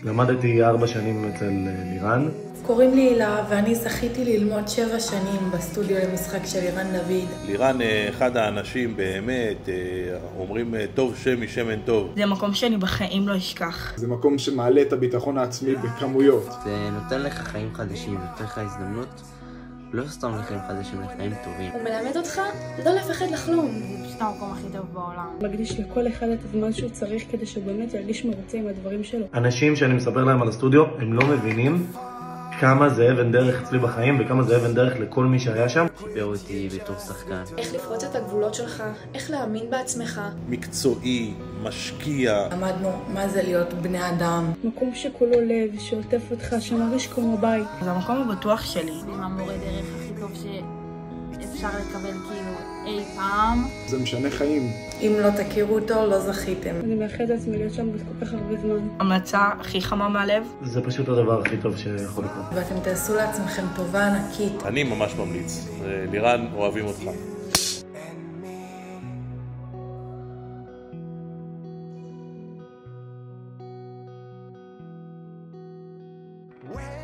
למדתי 4 שנים אצל לירן. קוראים לי הילה, ואני זכיתי ללמוד 7 שנים בסטודיו למשחק של לירן דוד. לירן אחד האנשים באמת, אומרים טוב שם משמן טוב. זה מקום שאני בחיים לא אשכח. זה מקום שמעלה את הביטחון העצמי בכמויות. זה נותן לך חיים חדשים, נותן לך הזדמנות, לא סתם לחיים חדשים, לחיים טובים. הוא מלמד אותך לא לפחד לחלום. זה פשוט המקום הכי טוב בעולם. מקדיש לכל אחד את הזמן שהוא צריך כדי שבאמת ירגיש מרוצה עם הדברים שלו. אנשים שאני מספר להם על הסטודיו, הם לא מבינים כמה זה אבן דרך אצלי בחיים וכמה זה אבן דרך לכל מי שהיה שם. שיפר אותי בתור שחקן. איך לפרוץ את הגבולות שלך, איך להאמין בעצמך. מקצועי, משקיע. למדנו מה זה להיות בני אדם. מקום שכולו לב, שעוטף אותך, שמרגיש כמו בית. זה המקום הבטוח שלי. עם המורה דרך הכי טוב שאפשר לקבל כאילו אי פעם. זה משנה חיים. אם לא תכירו אותו, לא זכיתם. אני מאחלת לעצמי להיות שם כל כך הרבה זמן. המלצה הכי חמה מהלב. זה פשוט הדבר הכי טוב שיכול לקרות. ואתם תעשו לעצמכם טובה ענקית. אני ממש ממליץ. לירן, אוהבים אותך. When